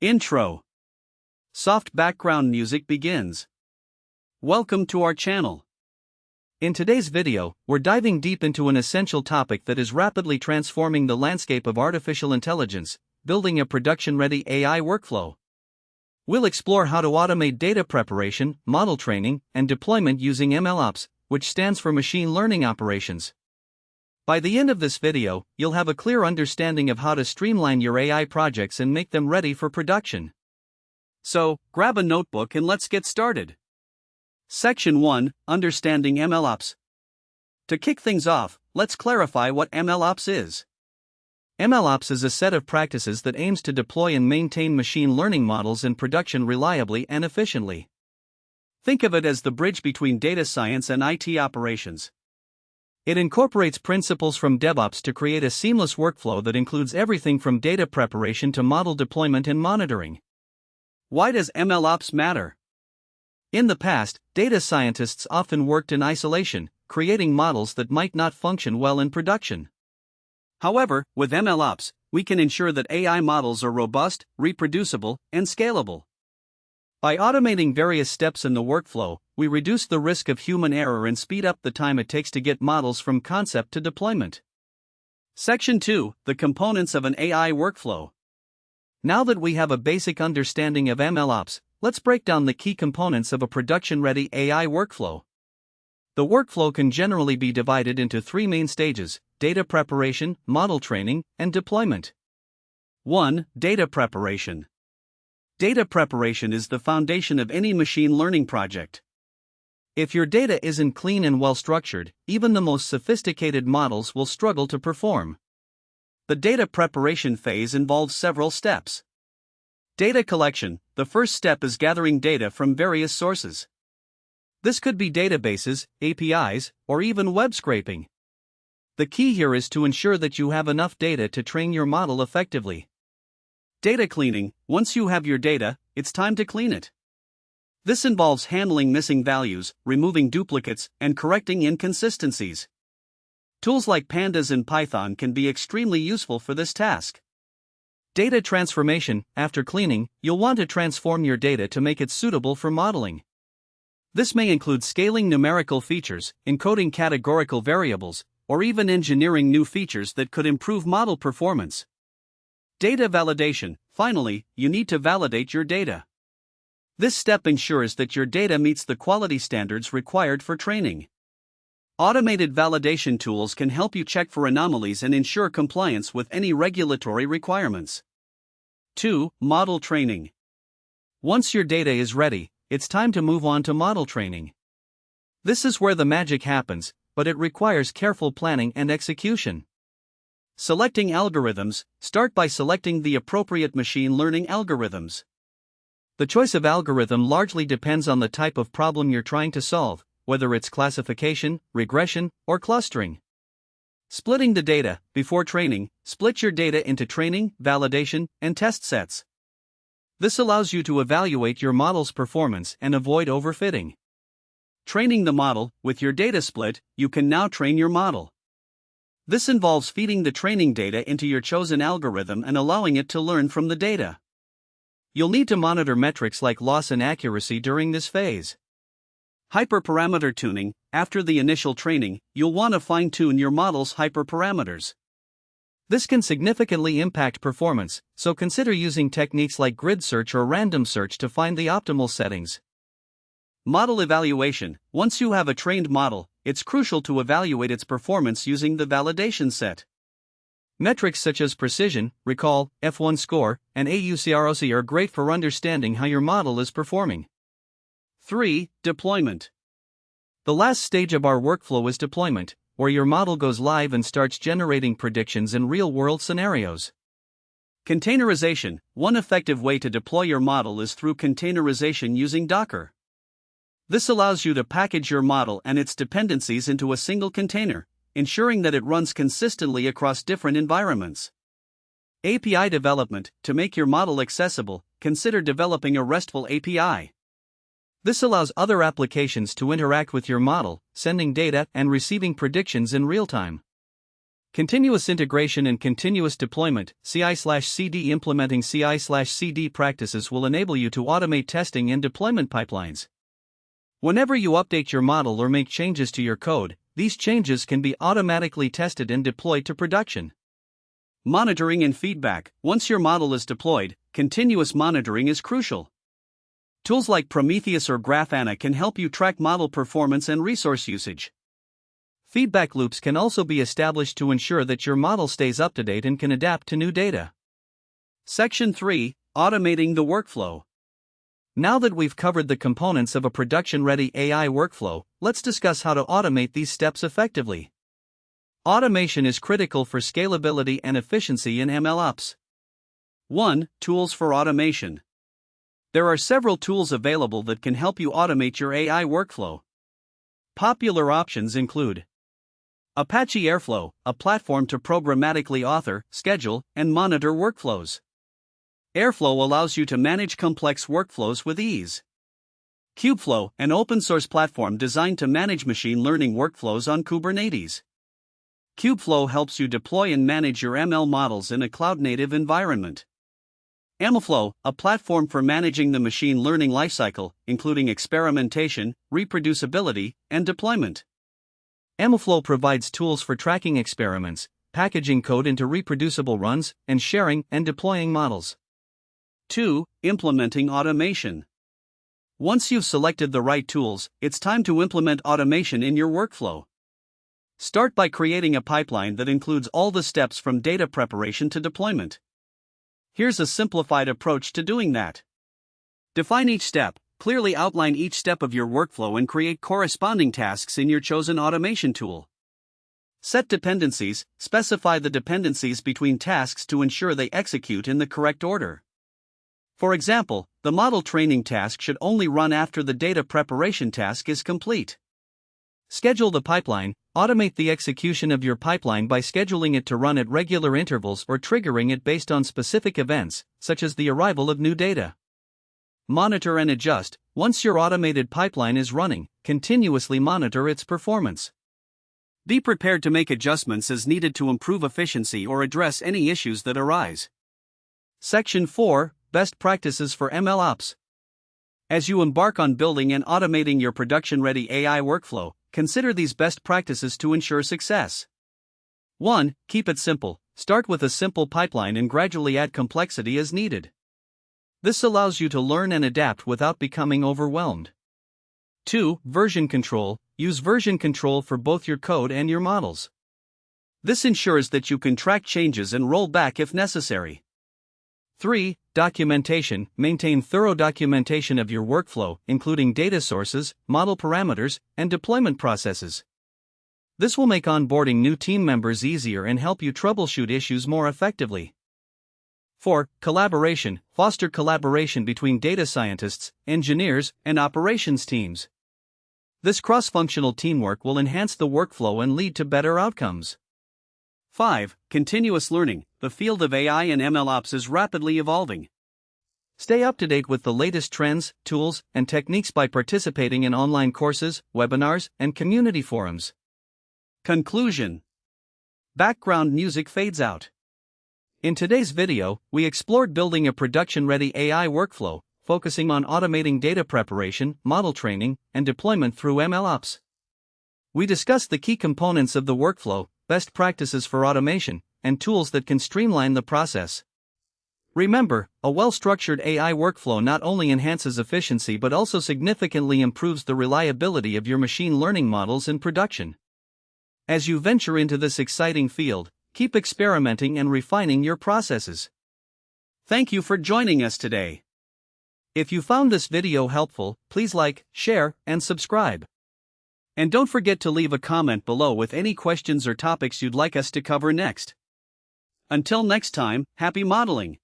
Intro. Soft background music begins. Welcome to our channel. In today's video, we're diving deep into an essential topic that is rapidly transforming the landscape of artificial intelligence, building a production-ready AI workflow. We'll explore how to automate data preparation, model training, and deployment using MLOps, which stands for Machine Learning Operations. By the end of this video, you'll have a clear understanding of how to streamline your AI projects and make them ready for production. So, grab a notebook and let's get started. Section 1, Understanding MLOps. To kick things off, let's clarify what MLOps is. MLOps is a set of practices that aims to deploy and maintain machine learning models in production reliably and efficiently. Think of it as the bridge between data science and IT operations. It incorporates principles from DevOps to create a seamless workflow that includes everything from data preparation to model deployment and monitoring. Why does MLOps matter? In the past, data scientists often worked in isolation, creating models that might not function well in production. However, with MLOps, we can ensure that AI models are robust, reproducible, and scalable. By automating various steps in the workflow, we reduce the risk of human error and speed up the time it takes to get models from concept to deployment. Section 2, The Components of an AI Workflow. Now that we have a basic understanding of MLOps, let's break down the key components of a production-ready AI workflow. The workflow can generally be divided into three main stages: data preparation, model training, and deployment. 1. Data preparation. Data preparation is the foundation of any machine learning project. If your data isn't clean and well-structured, even the most sophisticated models will struggle to perform. The data preparation phase involves several steps. Data collection. The first step is gathering data from various sources. This could be databases, APIs, or even web scraping. The key here is to ensure that you have enough data to train your model effectively. Data cleaning. Once you have your data, it's time to clean it. This involves handling missing values, removing duplicates, and correcting inconsistencies. Tools like Pandas and Python can be extremely useful for this task. Data transformation. After cleaning, you'll want to transform your data to make it suitable for modeling. This may include scaling numerical features, encoding categorical variables, or even engineering new features that could improve model performance. Data validation. Finally, you need to validate your data. This step ensures that your data meets the quality standards required for training. Automated validation tools can help you check for anomalies and ensure compliance with any regulatory requirements. 2. Model training. Once your data is ready, it's time to move on to model training. This is where the magic happens, but it requires careful planning and execution. Selecting algorithms. Start by selecting the appropriate machine learning algorithms. The choice of algorithm largely depends on the type of problem you're trying to solve, whether it's classification, regression, or clustering. Splitting the data. Before training, split your data into training, validation, and test sets. This allows you to evaluate your model's performance and avoid overfitting. Training the model. With your data split, you can now train your model. This involves feeding the training data into your chosen algorithm and allowing it to learn from the data. You'll need to monitor metrics like loss and accuracy during this phase. Hyperparameter tuning. After the initial training, you'll want to fine-tune your model's hyperparameters. This can significantly impact performance, so consider using techniques like grid search or random search to find the optimal settings. Model evaluation. Once you have a trained model, it's crucial to evaluate its performance using the validation set. Metrics such as precision, recall, F1 score, and AUCROC are great for understanding how your model is performing. 3. Deployment. The last stage of our workflow is deployment, where your model goes live and starts generating predictions in real-world scenarios. Containerization. One effective way to deploy your model is through containerization using Docker. This allows you to package your model and its dependencies into a single container, ensuring that it runs consistently across different environments. API development. To make your model accessible, consider developing a RESTful API. This allows other applications to interact with your model, sending data and receiving predictions in real time. Continuous integration and continuous deployment, CI/CD. Implementing CI/CD practices will enable you to automate testing and deployment pipelines. Whenever you update your model or make changes to your code, these changes can be automatically tested and deployed to production. Monitoring and feedback. Once your model is deployed, continuous monitoring is crucial. Tools like Prometheus or Grafana can help you track model performance and resource usage. Feedback loops can also be established to ensure that your model stays up to date and can adapt to new data. Section 3. Automating the workflow. Now that we've covered the components of a production-ready AI workflow, let's discuss how to automate these steps effectively. Automation is critical for scalability and efficiency in MLOps. 1. Tools for automation. There are several tools available that can help you automate your AI workflow. Popular options include Apache Airflow, a platform to programmatically author, schedule, and monitor workflows. Airflow allows you to manage complex workflows with ease. Kubeflow, an open-source platform designed to manage machine learning workflows on Kubernetes. Kubeflow helps you deploy and manage your ML models in a cloud-native environment. MLOps, a platform for managing the machine learning lifecycle, including experimentation, reproducibility, and deployment. MLOps provides tools for tracking experiments, packaging code into reproducible runs, and sharing and deploying models. 2. Implementing automation. Once you've selected the right tools, it's time to implement automation in your workflow. Start by creating a pipeline that includes all the steps from data preparation to deployment. Here's a simplified approach to doing that. Define each step, clearly outline each step of your workflow, and create corresponding tasks in your chosen automation tool. Set dependencies, specify the dependencies between tasks to ensure they execute in the correct order. For example, the model training task should only run after the data preparation task is complete. Schedule the pipeline. Automate the execution of your pipeline by scheduling it to run at regular intervals or triggering it based on specific events, such as the arrival of new data. Monitor and adjust. Once your automated pipeline is running, continuously monitor its performance. Be prepared to make adjustments as needed to improve efficiency or address any issues that arise. Section 4. Best practices for MLOps. As you embark on building and automating your production-ready AI workflow, consider these best practices to ensure success. 1. Keep it simple. Start with a simple pipeline and gradually add complexity as needed. This allows you to learn and adapt without becoming overwhelmed. 2. Version control. Use version control for both your code and your models. This ensures that you can track changes and roll back if necessary. 3. Documentation. Maintain thorough documentation of your workflow, including data sources, model parameters, and deployment processes. This will make onboarding new team members easier and help you troubleshoot issues more effectively. 4. Collaboration. Foster collaboration between data scientists, engineers, and operations teams. This cross-functional teamwork will enhance the workflow and lead to better outcomes. 5. Continuous learning. The field of AI and MLOps is rapidly evolving. Stay up to date with the latest trends, tools, and techniques by participating in online courses, webinars, and community forums. Conclusion. Background music fades out. In today's video, we explored building a production-ready AI workflow, focusing on automating data preparation, model training, and deployment through MLOps. We discussed the key components of the workflow, best practices for automation, and tools that can streamline the process. Remember, a well-structured AI workflow not only enhances efficiency but also significantly improves the reliability of your machine learning models in production. As you venture into this exciting field, keep experimenting and refining your processes. Thank you for joining us today. If you found this video helpful, please like, share, and subscribe. And don't forget to leave a comment below with any questions or topics you'd like us to cover next. Until next time, happy modeling!